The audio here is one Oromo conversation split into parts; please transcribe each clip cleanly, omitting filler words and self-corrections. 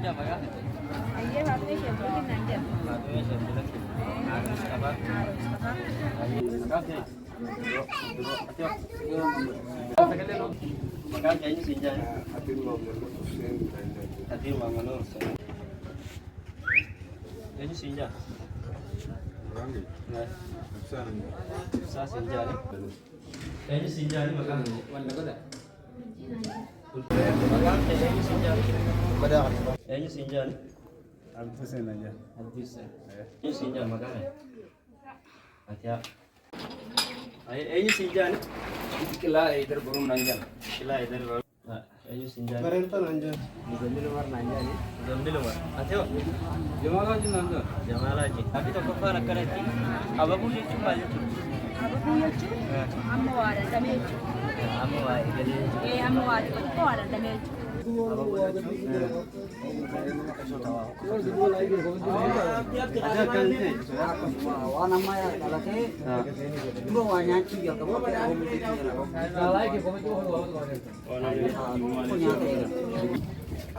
sinja magari. Aye, baatee shebbirooti naan jedha. Baatee shebbirooti. Harus apa? Aye, kafe. Makan kayaknya sinja. Hadir Mamanur. Kayaknya sinja. Rangi. Nah, Besar. sinja nih. Kayaknya sinja nih makan. Mana kau dah? Makan kayaknya sinja. Kayaknya sinja nih. Altusen aja. Habis ya. Ini sinja makan ya. Aja. Ini sinja nih. Kila ider burung nanjang. Kila ider baru. Nah, ini sinja. Berenta nanjang. Mungkin luar nanjang ni. Jambil luar. Atau Jemaah je nanjang. jangan lagi. Tapi tak apa nak kena ti. Apa pun dia cuma je tu. Abu jechuun amma waa dadhabee jechuudha. Amu ay jadi. Amma waa xixiqqoo waa dadhabee jechuudha. Apa pun dia cuma. Ada kan ni. Wana maya kalake. Dua wanya cium kamu kita kamu cium. Salah ke kamu tu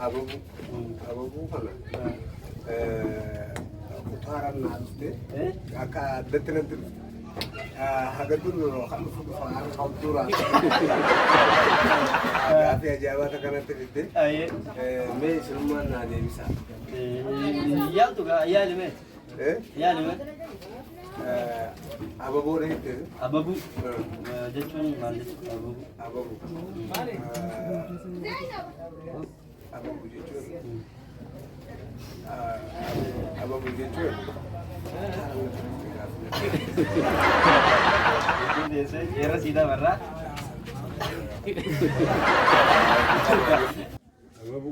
Ababu kana. Utaran nalte. Aka detenentu. Hagadun khalu fa'al khawtura. Aga ya jawata kana tedde. Aye. Me sulman na de bisa. Ya tu ga ya lime. Ya lime. Ababu rehte. Ababu. Jechun mal ababu. Ababu. Ababu jechuun. Ababu jechuun. Ini desa era sida barra. Ababu.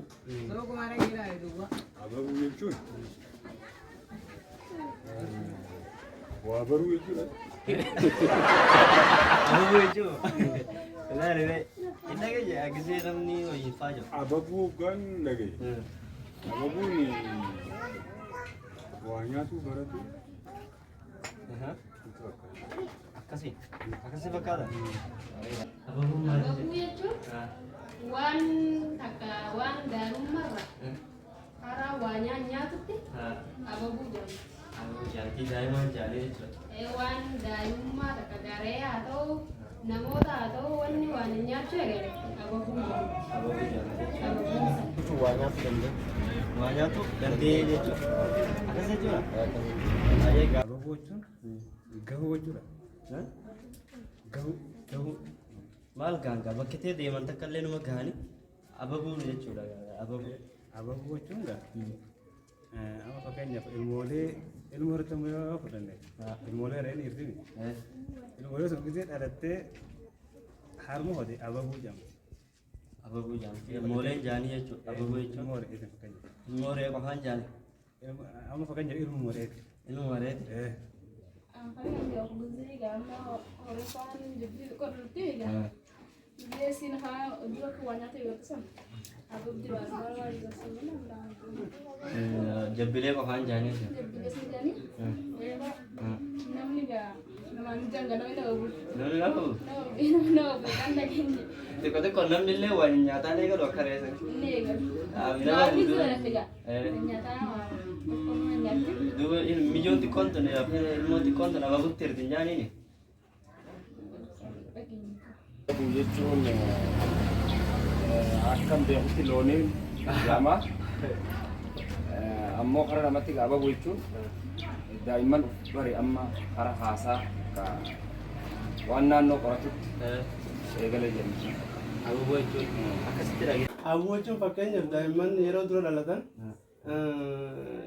Ababu jechuun. Wabaru jechuudha. Ababu itu. Benar ni. Ini kerja agak namni wajib fajo. Ababu kan lagi. Ababu ni wanya tu berarti. Akasih bakal. Ababu Ababu jechuun waan takka waan daa'imummaarra karaa waa nyaatutti ababuu jedhama. Ababu jadi daiman jadi. Waan daa'imummaa takka garee haa ta'u namoota haa ta'u wanni waan nyaachuu eegale ababuu jedhama. Ababu jadi. Ababuun Itu wanya tu dende. Wanya tu dende jechu. Akasih juga. Aye ga. Ababu jechuun gahu jechuudha. Gahu. Maal ganga bakka ta'e deeman takka illee numa gahani ababuun jechuudha. Ababu. Ababu jechuun amma fakkeenyaaf ilmoo hortamu yoo fudhanne ilmoolee re'een hir'ini. Ilmoolee sun gisee dhalattee harma hote ababuu jedhama. Ababu jaamti. Ilmooleen jaanii jechuudha. Ababu jechuudha. Ilmoo re'ee fakkeenyaaf. Ilmooree qofaan jaani. Amma fakkeenyaaf ilmoo re'eeti. Ilmooree. kan yang guzuri gama orang jadi korupsi ya. Dia sih nah dua kewannya tuh itu sam. Aku di luar juga sebenarnya. Jabile qofaan jaanii. Jadi sih jadi. Ya pak. Namanya gak. Namanya jangan namanya tahu. No, bukan lagi ini. Teko namni illee waan nyaataalee godhu akka reessan. Ini kan. Minama Ini sudah tiga. Eh. Ternyata orang nyakit. Duuba mijoon xiqqoon tun ilmoon xiqqoon tun ababutti hirti hin jaaniini. Ababu jechuun akkam beekutti looniin lama. Ammoo karaa lamatti ababu jechuun daa'imman bari amma karaa haasaa waan naannoo qoratutti eegalee jenna. Ababuu jechuun akkasitti dhage. Ababuu jechuun fakkeenyaaf daa'imman yeroo dura dhalatan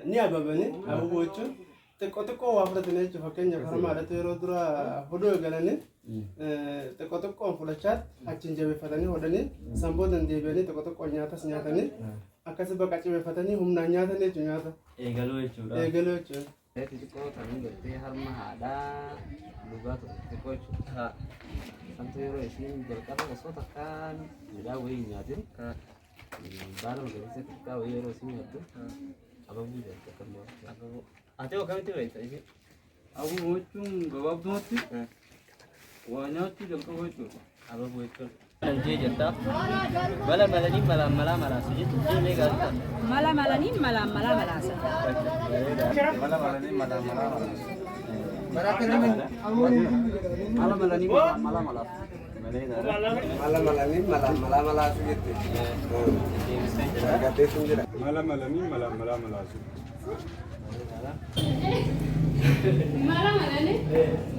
ni ababani. Ababuu jechuun xiqqoo waa fudhatanii jechuudha. Fakkeenyaaf harma haadhatu yeroo dura hodhuu eegalanii xiqqoon fudhachaatti achiin jabeeffatanii hodhanii isaan booda deebi'anii xiqqoo nyaatas nyaatanii akkasii bakka cibeeffatanii humnaan nyaatanii jechuudha nyaata. Eegaluu jechuudha. Eegaluu jechuudha. Xixiqqoo ta'anii gartee harma haadhaa dhugaa xixiqqoo jechuudha. Santu yeroo isiin jalqaba osoo takkaan midhaan wayii hin nyaatin baala magariisa xiqqaa wayii yeroo isiin nyaattu ababuu jedhamti akkasumas. Ababuu. Ati akkamitti beekta? Ababuu jechuun gabaabdumatti Wanyaatti jalqaba jechuudha. Ababoo jechuun. Anjee jirta. Mala malanii malaan malaa malaasa jechuun deemee gaariidha. Mala malanii malaan malaa malaasa. Mala malanii mala mala mala. Mala malanii mala mala. Mala malanii mala mala mala sujete. Agate sunjira. Mala malanii mala mala mala. Mala malani,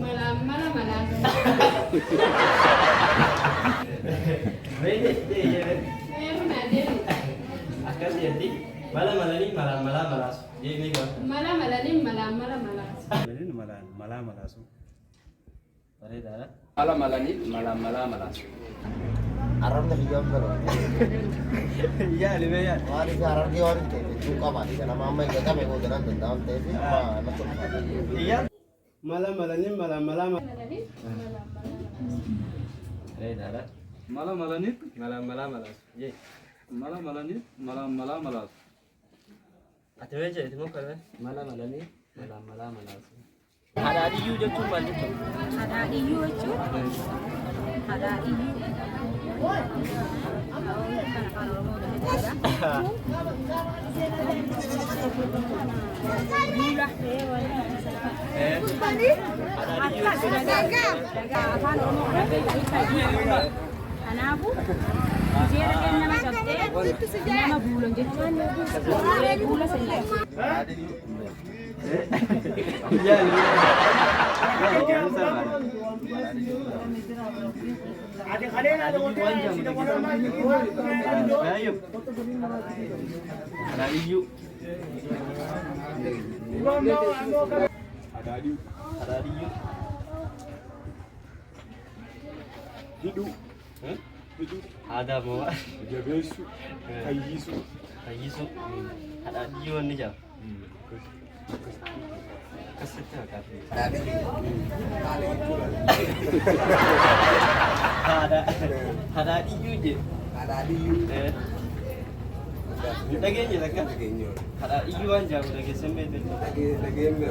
mala mala mala. Akkas jedhti mala malanii malaan malaa malaasu deemee gaariidha. Mala malani, mala mala mala. Malanii mala mala mala. Bareedaadha. Mala malanii mala mala mala. Arabnya hijab kalau. Yaa libee yaa. Wali sekarang dia orang TV suka mati karena mama yang kata mau dengan tentang TV mah nak Yaa. Mala malanii mala mala mala. Malani, mala mala. Bareedaadha. Mala malanii Malaan malaa malaasu. Jee. mala malanii mala mala mala. Ati mee jedheti moo kana? Mala malanii mala mala mala. Hadaadiyyuu jechuun maal jechuudha? Hadaadiyyuu jechuun hadaadiyyuu. Kan afaan Oromoo jechuudha. Afaan Oromoo kanatti kanaafuu seera keenya nama cabsee nama buulan jechuudha. Buula sellaachuu. Yaa libee. Yaa ijaarsa maali? Baay'ee. Hadaadiyyuu. Hadaadiyu. Hadaadiyyuu. Hidhu. Hidhu. Aadaa moo Jabeessu. Fayyisu. fayyisuu? Hadaadiyyuu wanni jaa. Akkasitti maqaa hadaadiyyuu jedhu. Hadaadiyyuu. Dhageenye lakka? Dhageenye. Hadaadiyyuu waan jaamu dhageessan beektu. Dhageenye.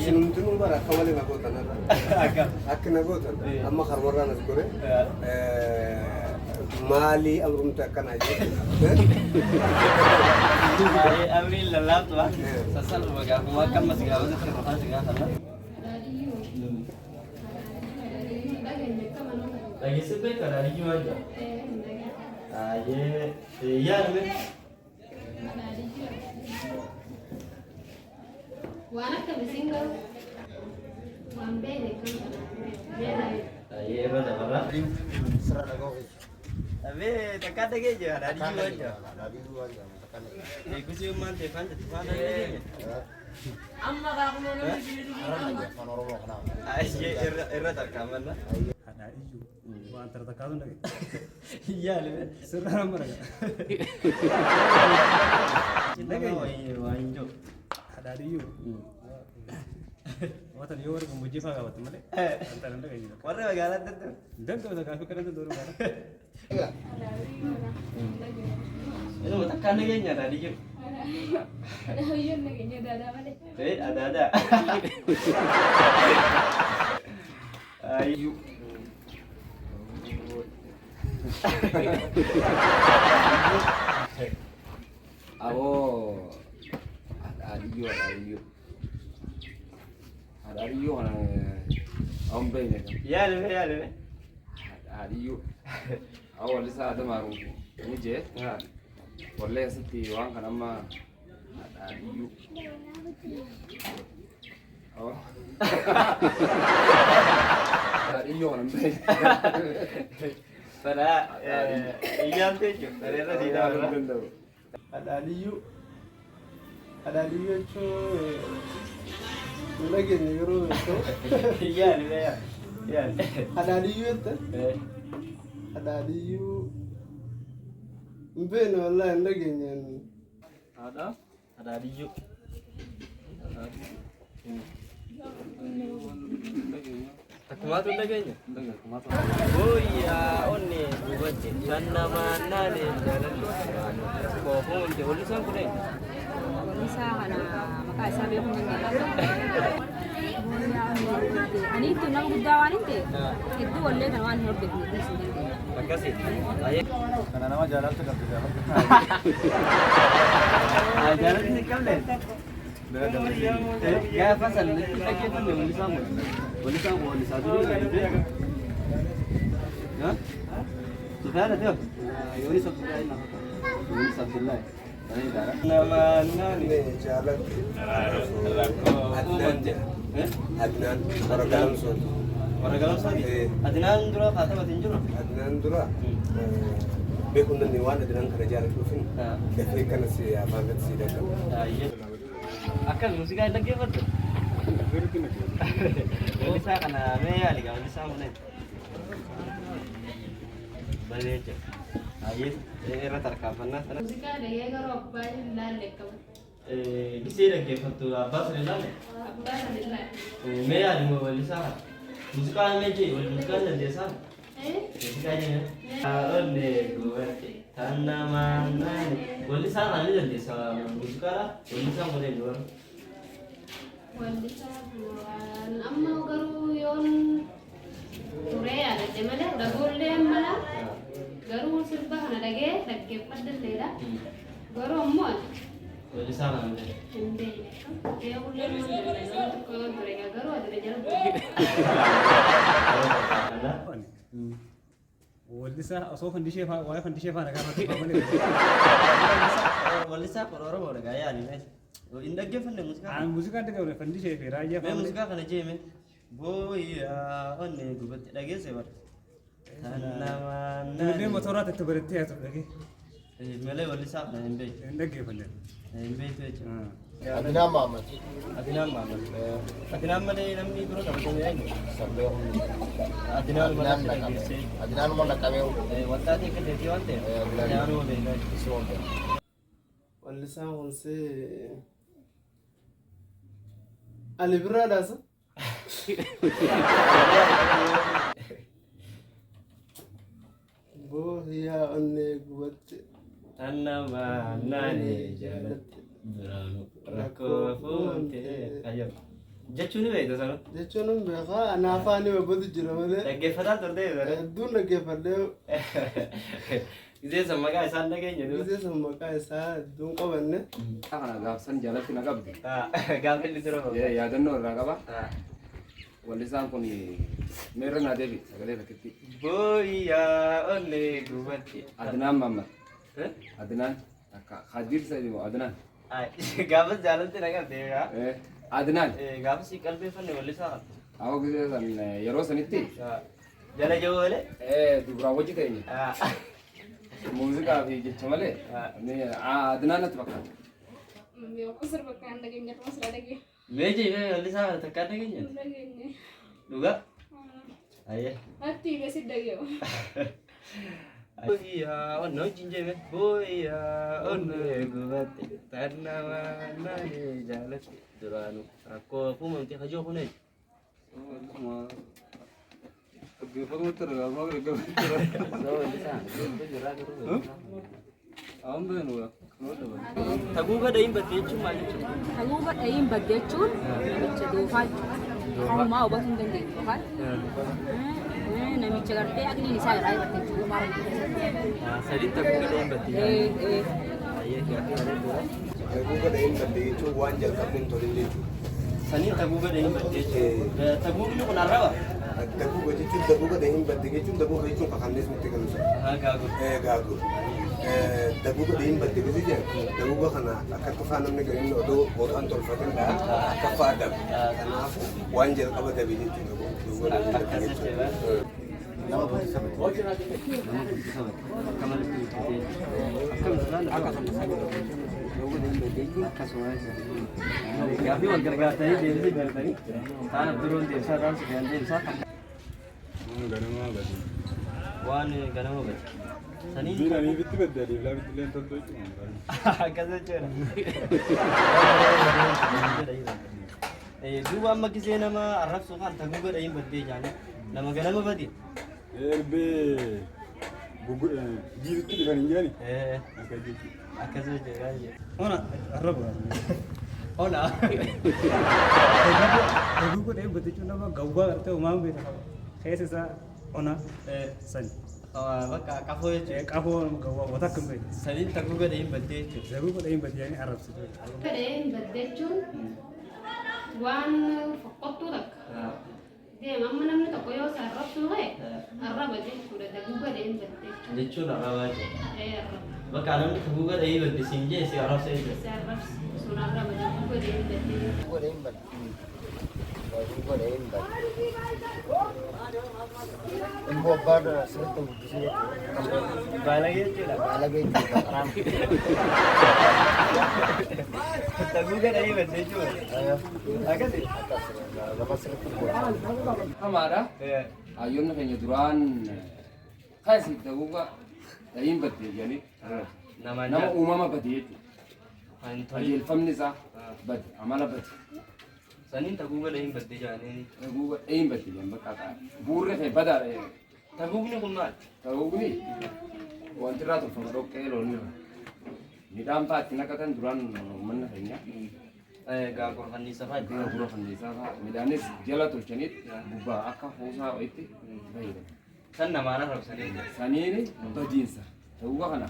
Sinumtuu bara akka malee nagootan akka nagootan amma harmarraan as gore maalii amrumte akkanaa Abriil lallaabtu sassalphuma gaafuma akka ammas gaafata sirrafaa si gaafata. Dhageessan beektu hadaadiyyuu waan jaamu. Yaadame. Waan akka misiin garuu waan beene kan Irra dabarra. serah dah Abee takka dhageenya hadaadiyyuu waan jaamu. Hadaadiyyuu waan jaamu takkan. Eegusii ummaan ta'e faan jetti faan dhageenya. Arab aja kan Oromoo kenapa? Irra tarkaanfanna. Hadaadiyu. Waan tartakkaatu dhage. Yaadame. Sirraa nama dhaga. Waan jiru. Hadaadiyu. Watan yoo warra gumbujjii fa'aa qabatte malee. Wanta nan dhage jira. Warra magaalaa dadda. Dangaa wata gaafa kadhata dooru gaara. Inuma takkaan dhageenya hadaadiyyuu. hadaadiyyuu nageenya daadaa malee. Adaadaa. Ayyuu. Abo hadaadiyyuu. Hadaadiyyuu kana awwan beekne kan. Yaadame. Hadaadiyyuu. Awwa walli isaa adamaaru ni jee. Wallee asitti waan kana amma hadaadiyyuu. Awwa. Hadaadiyyuu kana hin beekne. Sana iyyaamtee jiru. Sareerra siidaa warra. Hadaadiyyuu. Hadaadiyyuu jechuun nu dhageenye yeroo Yaadame. hadaadiyyuu jette hadaadiyyuu hin beekne wallaahi hin dhageenye. Hadaadiyyuu. Akkumaatu hin dhageenya. Onni gubatti kan namaan naane jaalallu koofuu miti wallisaan kun Isa kana maqaa isaa beekuu hin danda'amu. Ani itti nama guddaa waan hin ta'e hedduu wallee kana waan hin hordofne dhiisuu hin danda'amu. akkasi baay'ee Kana nama jaalaltu qabdi jaalaltu. jaalalli hin qabne gaafa san dhaggeeffame wallisaan kun wallisaa durii gadi Sufyan ada tuh. Yoni Abdullah ini. Yoni Abdullah. Nama nani jalan. Adnan. Orang dalam son. Orang dalam son. Adnan dura kata batin juro. Adnan dura. Bekun dan Dewan Adnan kerja jalan tufin. Defek kan si banget si dah. Iya. Akan musik ada lagi apa tuh? Bisa karena meya liga bisa mana? Baleja. Ayat era tarkafanna sana. Musika ada ya kalau apa lalle kamu. Bisa lagi foto apa lalle? Apa lalle? Meya di mau balisa. Musika meja, musika dan desa. Musika aja. Onde guwate tanna mana. Balisa kan dan desa. Musika balisa boleh luar. Balisa buan amma garu yon ture ada cemana udah boleh mana. Garu sirba kana dage padda leda. Garu amma. Balisa kan. Inde. Ya boleh mana ko ture garu ada jalan. Wallisa osoo fandishee faa waa'ee fandishee faa nagaa irratti faamanii Walisa kororo boda gaya ni mes. Indah gefen musika. muuziqaa adda gabre fandishee fi raayyaa Me musika kana jeme. Boya onne gubatti dhagese bar. Ijoollee motoraa itti barattee haa ta'u dhagee Malee walisa kana hin beeku. hin dhaggeeffanne. Hin beeku jechuudha. Adinaan Maamad. Adinaan maamad. Adinaan malee namni biroo qabatanii eenyu? Sabdee Adinaan malee Adinaan naqame. dhageessee. Adinaan mana naqamee Waggaa xiqqaa deetii waan ta'eef. Adinaanuu beekaa. si oolche. Wallisaan kunsee Ali Birraadhaasa. Boohiyaa onnee gubatti. Tannamaa naanee jaalatti. Duraanuu rakkoo fuutee. Ayyo. Jechuun ni beektu sana. Jechuun hin beekaa ana afaanii wabbatu jira malee. Dhaggeeffataa turtee sana. Hedduun dhaggeeffadhee Gisee san maqaa isaan dhageenya duuba. gisee san maqaa isaa hedduun qabanne. Kana gaafsan jalatti na qabdi. Gaafa inni tura bahu. Yaadannoo irraa qaba. Wallisaan kun meerra naa deebi sagalee fakkiitti. Booyyaa onnee gubatti. Adinaan Maamad. Adinaan akka Hadir Sayyid moo Adinaan. Gaafas jaalatti na qabdee yaa. Adinaan. Gaafas si qalbeeffanne wallisaa kan. Awwa gisee san yeroo sanitti Jala jiru malee. dubraa wajji ta'e muuziqaa fi jecha malee Adinaan natti fakkaata. Yo kusur bakkan dage nyat mas dage. Meeji wallisaa takkaa dhageenya. Dage. Dhugaa. Ayya. Hati besi dage. Booyyaa onnee jinjeeme. Booyyaa onnee gubatti. Tannamaa naanee jaalatti. Duraanuu rakkoo fuumamti hajoo kunee. Taguuga dhayin baddee jechuun maal jechuudha? Haguuga dhayin baddee jechuun namicha doofaa homaa hubachuu hin dandeenye yookaan namicha gartee aqliin isaa irraa irratti jechuudha. Sadii taguuga dhayin baddee. Taguuga dhayin baddee jechuun waan jalqabne hin tolin jechuudha. Sanii taguuga dhayin baddee jechuudha. Taguugni kun arraba? Dabuuga dhahin baddee jechuun dabuuga jechuun kakannees miti galuusa. Gaagur. Gaagur. Dabuuga dhahin baddee gadi jedhu dabuuga kana akka tufaa namni gadi odoo bootaan tolfatin dha akka faadam. Kanaafuu waan jalqaba dabe jechuudha. Dabuuga dhahin baddee jechuudha. Nama guddisa miti. Nama guddisa miti. Akka malatti hojjetee. Akkasumas taguuga dhahin baddee jechuun akkasuma. Gaaffii wal gargaartanii deemsii gartanii kaan biroon deemsaa kaan sufiyaan deemsaa kan Ganama gadi. waan ganama gadi. Sanii Biiranii bitti baddee laa bitti leen toltoo jechuudha. akkas jechuudha. Duuba amma gisee nama arrabsu kan taguuga dhahin baddee jaanii nama ganama badi. Erbee jirutti dhufan hin jaani. Akkasuma jira. Ona arraba. Ona. Daguu godhee jechuun nama gawwaa gartee uumamaa beekama. Keessa isaa ona sani. Bakka qafoo jechuudha. Qafoo gawwaa wata akkam beeku. Saniin daguu godhee hin baddee jechuudha. Daguu godhee hin baddee yaani arrabsitu. Godhee hin baddee jechuun waan foqqottuu takka. Deema amma namni tokko yoo isa arrabsu ta'e arraba jechuudha. Daguu godhee hin baddee jechuudha. Jechuun arrabaa jechuudha. Arraba. Bakka namni daguu godhee hin baddee siin jee si arrabsa jechuudha. Si arrabsi sun arraba daguu godhee hin baddee. Godheen bad. Godheen bad. Imbo bar sirriitti guddisuu Baalagee jechuudha. baalagee jechuudha qaraan. Daguu godhee hin baddee jechuudha. Akkasii. Gaba sirriitti godheen. Hamaadha. Hayyoonni keenya duraan kaasi daguuga dhahiin baddee jedhanii nama uumama badee jechuudha. Qajeelfamni isaa bade amala bade. Saniin daguu godhee hin baddee jedhanii. Daguuga dhahiin baddee jedhan bakka buurri kee badaadha. Daguugni kun maali? Daguugni wanti irraa tolfama dhoqqee loonirra. Midhaan fa'aa itti naqatan duraan uummanni keenya. Gaagura fannisaa fa'aa. Gaagura fannisaa fa'aa. Midhaanis jala tolchaniit gubbaa akka kuusaa wayitti fayyadamu. San namaan arrabsanii. Saniini badiinsa. Daguuga kana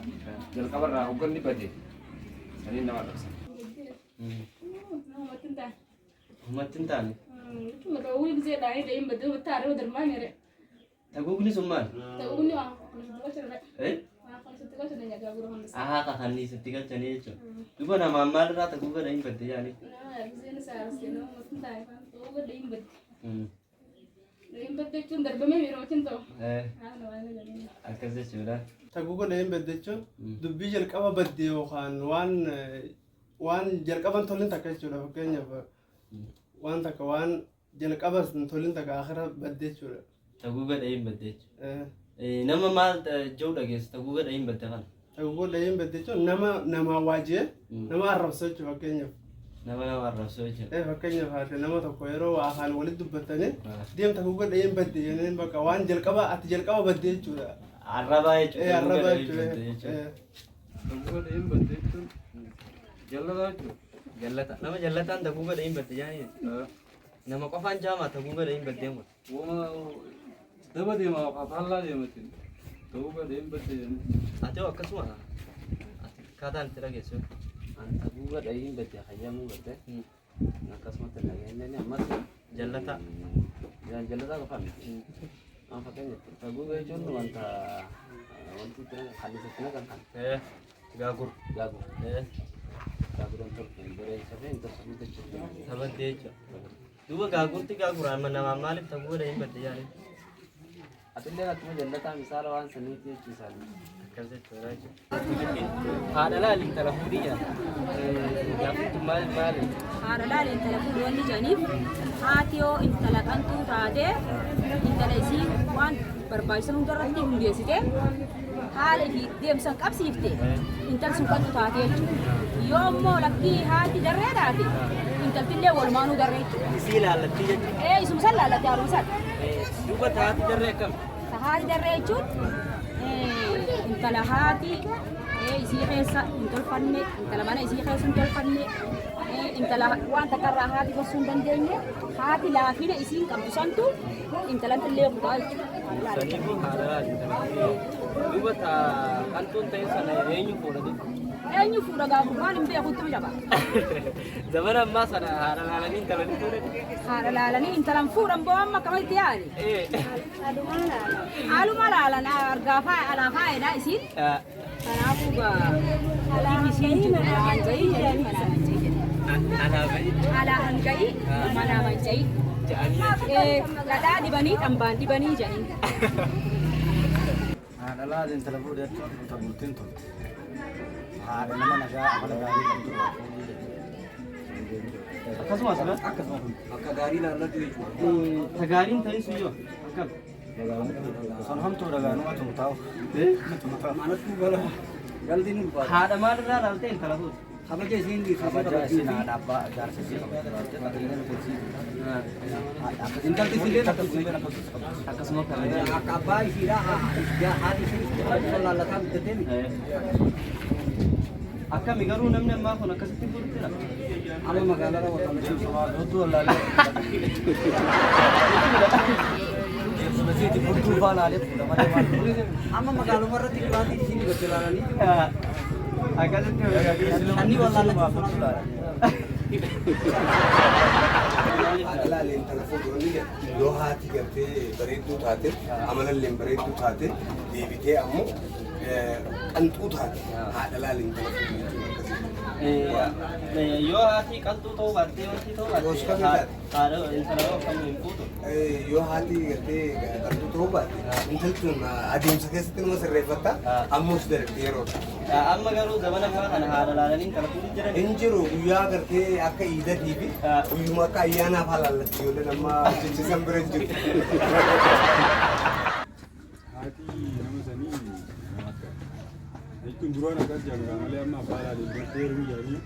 jalqabarraa hogganni badee. Saniin nama arrabsan. Namatti hin taane. Ummatti hin taane. Maka uwi gisee dhaanii dhahiin baddee taaree wadarmaa mere. Daguugni sun maali? Ta'uun waan kanatti galchanii. Eh? Waan kanatti galchanii nyaata gurra fannisaa. Aha kakanniisatti galchanii jechuudha. Duba namaan maalirraa daguu godhee hin baddee jedhanii. Nama giseen isaa arsee namatti hin taane kan ta'uu godhee hin baddee. Dhahiin baddee jechuun darbamee yeroo wajjin ta'u. Akkas jechuudha. Daguu godhee hin baddee jechuun dubbii jalqaba baddee yookaan waan jalqaban tolin takka jechuudha fakkeenyaaf waan takka waan jalqaba tolin takka akhira baddee jechuudha. Daguu godhee hin baddee jechuudha. Nama maal jiru dhageessa daguu godhee hin baddee kana. Daguu godhee hin baddee jechuun nama waajjee nama arrabsa jechuudha fakkeenyaaf. Nama arrabsoo jechuudha. Fakkeenyaaf haadha nama tokko yeroo afaan walitti dubbatanii deemta daguu godhee hin baddee jenneen bakka waan jalqaba ati jalqaba baddee jechuudha. Arrabaa jechuudha. Arrabaa jechuudha. Daguu godhee hin baddee jechuun jallataa jechuudha. Jallata. Nama jallataan daguu godhee hin baddee jaanii. Nama qofaan jaamaa daguu godhee hin baddee kun. Wama daba deemaa faallaa deematiin daguu godhee hin baddee jedhanii. Ati hoo akkasuma ati akkaataan itti dhageessu. Daguu godhee hin baddee hayyamuu baddee. Akkasumatti dhageessanii ammas jallata. Jallataa qofaan an fakkeenyaatti daguu jechuun wanta wanti halisatti naqan kan Gaagur. gaaguran tolfan bareecha fi hin tolfamne jechuudha. Tabaddee jechuudha. Duuba gaagurti gaaguraan namaan maaliif daguu godhee hin baddee jaanii. Atillee akkuma jallataa misaala waan saniiti jechuusaanii. Akkas jechuudha jechuudha. Haadha laali intala fuudhii jaala. Gaaffitu maali? Haadha laali intala fuudhii wanni jedhaniif haati yoo intala qantuu taatee intala isii waan barbaachisan hundarratti hundeessitee haala deemsan qabsiifte intal sun qantuu taatee jechuudha. Yoo immoo lakkii haati darree taate intaltillee walumaanuu darree jechuudha. Isii laallattii jechuudha. Isuma san laallatti haaromsan. Duuba taati darree akkam? Haati darree jechuun intala haati isii keessa hin tolfanne intala mana isii keessa hin tolfanne intala waan takkarraa haati gorsuu hin dandeenye haati laafina isiin qabdu santu intalan illee kutaa jechuudha. Sanii kun haadha intala duuba qantuun ta'e sana eenyu fuudha duuba? Eenyu fuudha gaafurmaan hin beekutti midhaba. Zamana ammaa sana haadha laalanii intala ni fuudhan. Haadha laalanii intalan fuudhan boo amma akkamitti yaali? Haaluma laalan argaa alaa faayidhaa isiin. Kanaafuu isiin alaa hanjayii jedhanii manaa hanjayii jedhanii. Alaa hanjayii manaa hanjayii. Dhadhaa dibanii dhambaan dibanii jedhanii. Haadha laali intala fuudhee jechuudha bultiin tolti. Haadha nama nagaa amala gaarii qabdu. Akkasumas akka gaarii laallatu jechuudha. Gaariin ta'in sun yoo akkam? San hamtuu dhagaanuma tumtaa'u. Manattuu gala galdiin ulfaata. Haadha maalirraa laaltee intala fuudha? kabaja isin di sini ada apa garsi sih intal di sini aku semua kabaja akaba isira ya hari sini Allah Allah kan tetem akka migaru namne amma kona kasiti burtira amma magala ra watan shu sawad hudu Allah masih di burtu bala le amma magalo marra tikrati di sini berjalan ini agak ani wala la burtu لا اللي انت الفوضونية لو هاتي قلت بريدو تاتر عمل اللي بريدو تاتر دي بتي أمو أنتو تاتر هذا لا اللي انت yoo haati qaltuu ta'uu baatte wanti ta'uu baatte haadha intalaa kan hin fuutu yoo haati gartee qaltuu ta'uu baatte intaltuun adeemsa keessatti nama sirreeffatta ammus darbe yeroo amma garuu zamana ammaa kana haadha laalanii intala fuutu jiran hin jiru guyyaa gartee akka iidatii fi guyyuma akka ayyaanaaf halaallatti ijoolleen amma jechisiisan bira hin jiru. Haati nama sanii jechuun duraan akkas jedhamu malee amma abbaa laalee birtee hiruu jedhanii.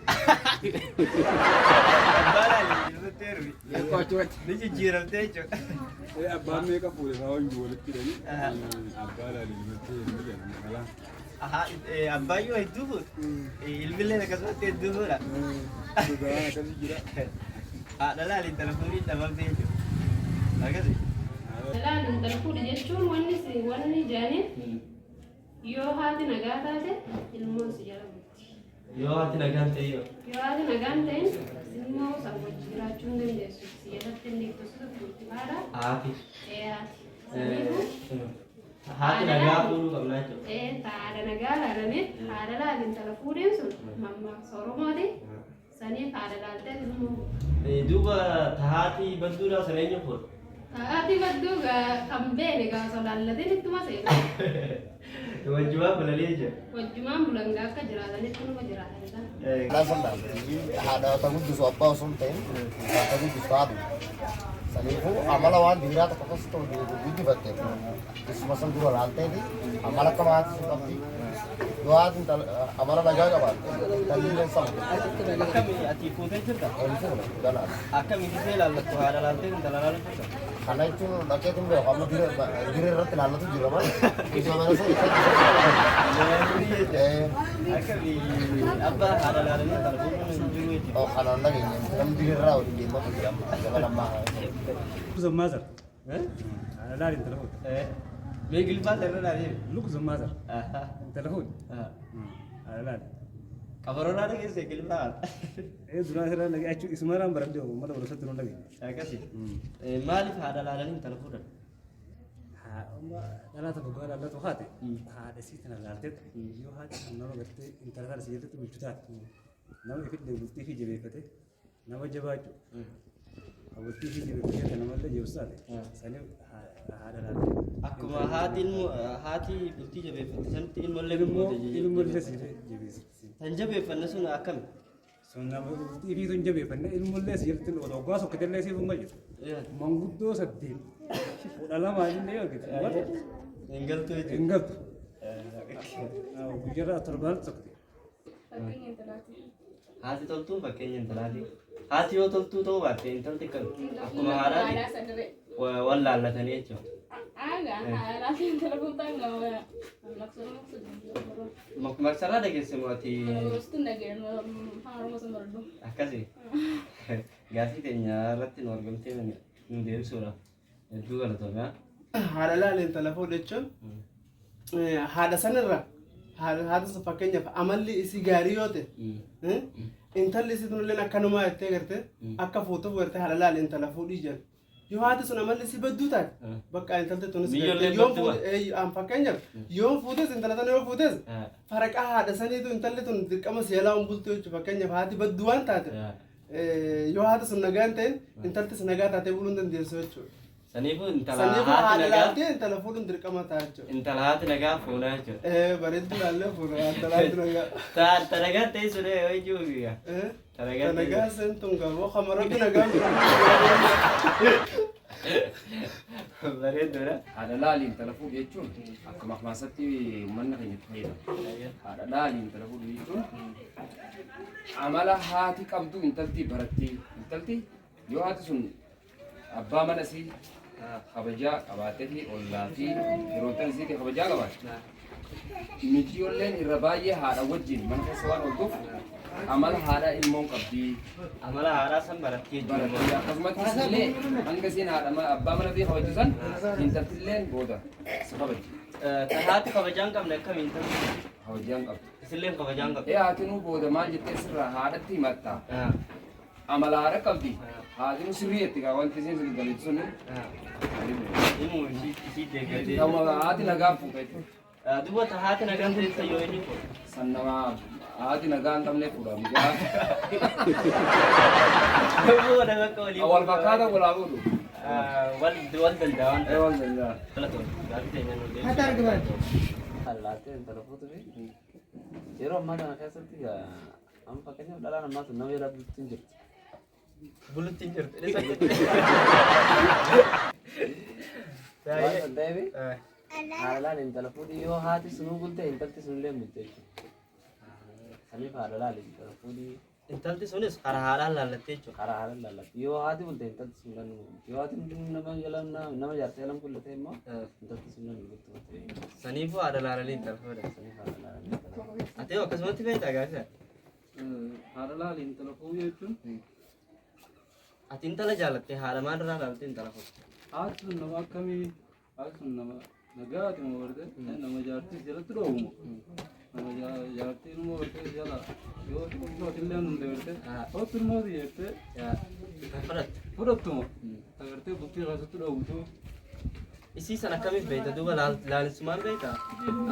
Abbaa laalee birtee hiruu. Ni jijjiiramtee jechuudha. Abbaan meeqa fuudhe fa'aa wajjin walitti hidhanii abbaa laalee birtee hiruu jedhamu kalaa. Abbaayyoo hedduu fuudha. Ilbilleen akkasumatti hedduu fuudha. Duraan akkasii jira. Haadha laalee telefoonii dhabamtee jechuudha. Akkasii. Laaluun dalfuudha jechuun wanni jaaniin yoo haati nagaa taate ilmoon si jala bulti. Yoo haati nagaan ta'e yoo. Yoo haati nagaan ta'in ilmoo san wajji jiraachuu hin dandeessu. Si jalatti inni itti bulti haadha. Haati. Haati. Haati nagaa fuudhuu qabna jechuudha. Haadha nagaa laalanii haadha laaliin tala fuudhiin sun mammaaksa Oromooti. Saniif haadha laaltee ilmoo. Duuba haati badduudhaa sana eenyu fuudha? Haati badduu kan beene gaafa laallatiin ittuma seena. Wajjumaan bulanee jira. Wajjumaan bulan akka jiraatanitti numa jiraatanidha. Lasan dah, ada tamu di sopa osum ten, tamu di stadu. Sanifu amala wan dira tak apa situ di batte. Semua dua lantai di amala kamat seperti dua tintal amala naga kawan. Tadi lensam. Kami ati foto cerita. Info dalam. Kami di sini lalu tu ada lantai tintal lalu cerita. Karena itu nak itu berapa? Kamu diri rata lalu tu jura mana? Itu mana sih? Kami apa ada lalu ni kalau bukan menjui itu. Oh kalau lagi ni, kamu diri rawat di mana tu jam? Jangan lama. Lukuzan mazar. Haadha laalee intala fuudhe. Meeqil baasa irra laalee? Lukuzan mazar. Intala fuudhe. Haadha laalee. Kabaroo laalee keessa qilbaa. Duraan irraa nagee achi isumaraan baradhee uummata barumsatti nu nagee. Akkasii. Maaliif haadha laalanii intala fuudhan? Dhalaata gogaa laallatu haate haadha sii tana laaltee yoo haati nama gartee intala kana si jalatti bulchu taate nama ifillee bultii fi jabeeffate nama jabaachuu bultii fi jabeeffate namallee jeebsaate sanii haadha laaltee. Akkuma haati bultii jabeeffate sanitti ilmollee ilmollee si jabeessiti. Tan jabeeffanne sun akkami? Sun nama bultii fi sun jabeeffanne ilmollee si jalatti waggaa sokkatellee siif hin jiru. Manguddoo saddeet kudha lama illee argite. Engaltu itu. Engaltu. Guyyaa torbaan sokkate. Fakkeenya intalaati. Haati toltuu fakkeenya intalaati. Haati yoo toltuu ta'uu baatte intalti kan akkuma haadhaati wal laallatanii jechuudha. Haadhaati intala fuutaan gama Maksaraa dhageesse mootii. Rostuun dhageen haaruma sun bardu. Akkasii. Gaafii teenya irratti nu argamtee nu deebisuudha. Hedduu galatoomna. Haadha laalee intala fuudhe jechuun haadha sanarra haadha fakkeenyaaf amalli isii gaarii yoo ta'e intalli isii tunillee akkanumaa jettee gartee akka fuutuuf gartee haadha laalee intala fuudhii jedhu. Yoo haati sun amalli isii badduu taate bakka intalti tunis fakkeenyaaf yoo fuutes intala sana yoo fuutes faraqa haadha saniitu intalli tun dirqama seelaa bultuu jechuudha fakkeenyaaf haati badduu waan taate yoo haati sun nagaan ta'in intalti sun nagaa taatee buluu hin dandeessu jechuudha. Saniifu intala haati nagaa intala fuudhuun dirqama ta'a jechuudha. Intala haati nagaa fuunaa jechuudha. Bareedduu laallee fuudha intala haati nagaa. Ta nagaa ta'e sudee yoo jiruufiya. Ta nagaa seentuun gamoo kamarootti nagaa Bareedoodha. Haadha laaliin intala fuudhu jechuun akkuma akmaasatti uummanni keenya itti fayyadamu. Haadha laaliin intala fuudhu jechuun amala haati qabdu intalti baratti. Intalti yoo haati sun abbaa mana isii kabajaa qabaatee fi ollaa fi yerootaan isii kabajaa qabaate. Mijiyoolleen irra baay'ee haadha wajjin mana keessa waan ooltuuf amala haadha ilmoon qabdi. Amala haadhaa san baratti Baratti akkasumas illee hanga isiin haadha abbaa mana fi kabachiisan intaltilleen booda si kabaji. kan haati kabajaan qabne akkamiin ta'u? Kabajaan qabdi. Isilleen kabajaan qabdi. Haatinuu booda maal jettee sirraa haadhatti himatta. Amala haadha qabdi. Haatinuu sirrii jetti gaa wanti isiin sun galitti sun. Immoo ishii deeggartee. Haati nagaa fuudha. Dubbata haati nagaan ta'e yoo inni kun. San nama haati nagaa hin qabne fuudhamu. Dubboo nagaa akka walii. Wal fakkaata walaa fuudhu. Wal danda'an. Wal danda'a. Gaaffii teenya nu deemu. Hata argaman. Allaatee intala fuutu fi yeroo ammaa kana keessatti amma fakkeenyaaf dhalaa namaa sun nama jedhaa bultiin jirti. Bultiin jirti. Waan ta'eef haadhalaan intala fuudhii yoo haati sunuu bulte intalti sunillee bulte jechuudha. Saniif haadhalaan intala fuudhii Intalti sunis karaa haadhaan laallattee jechuudha. karaa haadhaan laallatti. Yoo haati bulte intalti sun kan yoo haati nama jaartee lam bulte immoo intalti sun kan bultu. Saniifuu haadha laalanii intala fuudha. Saniif haadhalaan intala fuudhii. Ati akkasumatti beektaa gaafa? haadha intala fuudhuu jechuun Ati intala jaalattee haadha maalirraa laaltee intala fuudha? haati sun nama akkamii haati sun nama nagaati moo warte nama jaartii jalatti dhoomu nama jaartii ilmoo warte jala yoo mootillee hunde warte hoottu ilmooti jettee fudhattuma agartee bultii keessatti dhoowwutu. Isii san akkamiif beekta duuba laalisumaan beektaa?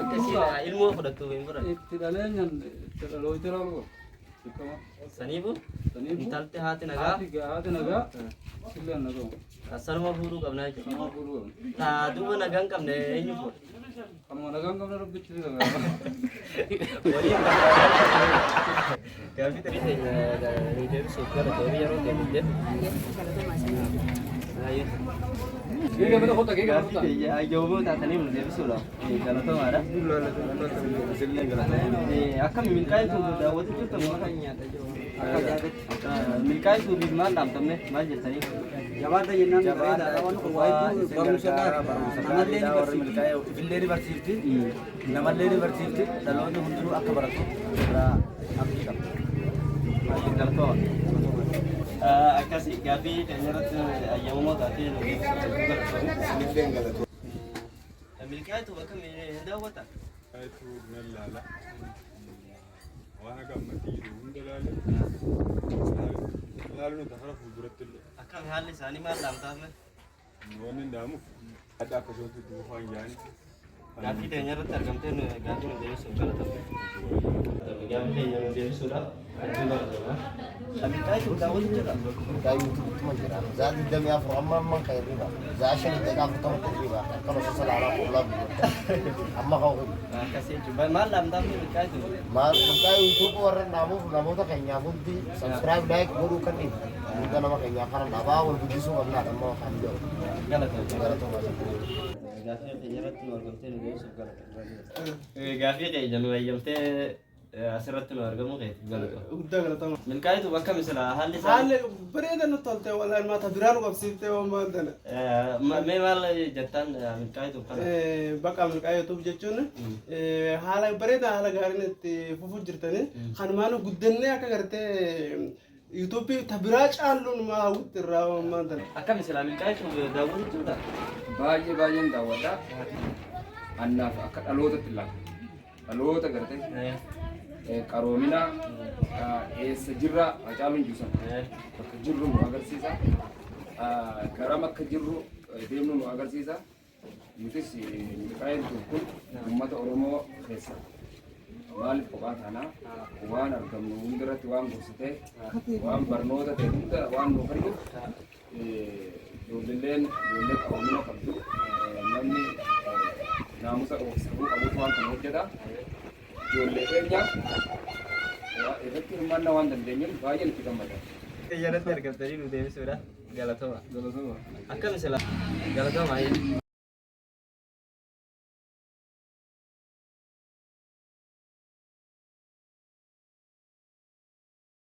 Akka isii ilmoo fudhattu hin fudhatu. Itti dhaleenyaan itti dhaloote laala Saniifuu intalti haati nagaa haati nagaa silleen nagamu. sanuma fuudhuu qabnaa jechuudha. Nama fuudhuu qabna. Taa duuba nagaa hin qabne eenyu fuudha? Kanuma nagaan qabna rabbichi ni nagaa. Waliin gaaffii tarii teenya deebisuuf gara deebii yeroo deemte. Gaafa tokko Gaaffii teenya ajjaboo taatanii nu deebisuudha. Galatoomaadha. Akkami milkaa'ii tuubi daawwatu jirta moo milkaa'ii tuubiif maal dhaamtamne maal jettanii? Jabaata jennaan bareedaadha waan kun waa'ee barumsa gaara namallee ni barsiifti. Ifillee ni barsiifti, namallee ni barsiifti, dhaloonni hundinuu akka baratu irraa abdii qabna. Galatooma. Akkasii gaaffii keenya irratti ayyaamamoo taatee nu deebisuuf milkaa'ii tuuba akkami hin daawwata? وانا قام متيجي وندلالي لالو تخرف برتل Akkam haalli isaanii maal dhaamtaafne? وانا ندامو هذا كشوت دوفان يعني Gaaffii teenya irratti argamtee gaaffii nu deebisuuf galatoomaa. Gaaffii teenya nu deebisuudhaaf hedduu galatoomaa. Milkaa'ii tuuba daawwatu jira? Kayu tu cuma jira. Zat demi afro amma kayak riba. Zashan itu kamu tahu tu riba. Kalau sesuatu orang pulang. Amma kau kan. Akkasii jechuudha. Maal dhaamtaafne milkaa'ii tuuba? Mal kayu itu orang namu tak kayak nyabut di subscribe like baru kan ini. Kita nama kayak nyakan apa awal begitu semua nak mau kamjo. Galatoomaa. Galatoomaa. Gaaffii keenya irratti nu argamtee nu deebisuuf galatoomaa. Gaaffii keenya nu eeyyamtee asirratti nu argamu keeti galatoomaa. Guddaa galatama. Milkaa'ii tuuba akkam isla haalli isaa? Haalli bareeda nutti tolte wallahi maata biraan qabsiiftee waan baatana. Mee maal jettaan milkaa'ii tuuba kana? Bakka milkaa'ii tuuba jechuun haala bareeda haala gaariin itti fufuu jirtanii kanumaan guddannee akka gartee Yuutuubii tabiraa caalluun maa hawwitti irraa waan baatana. Akkam isla milkaa'ii tuuba daawwatu jechuudha? baay'een daawwadha. Annaaf akka dhalootatti laata. Dhaloota gartee qaroomina eessa jirra Hacaaluun Juusan bakka jirru nu agarsiisa. Garam akka jirru deemnu nu agarsiisa. Nutis milkaa'een kun uummata Oromoo keessa maaliif kophaa taanaa waan argamnu hundarratti waan gorsitee waan barnoota ta'e hunda waan nu kennuuf ijoolleen qaroomina qabdu namni naamusa oofisuu qabutu waan kana hojjeta. Ijoollee keenya irratti hirmaannaa waan dandeenyeef baay'een itti gammada. Xiyyaarratti argamtanii nu deebisuudha. Galatoomaa. Galatoomaa. Akkam sila galatoomaa.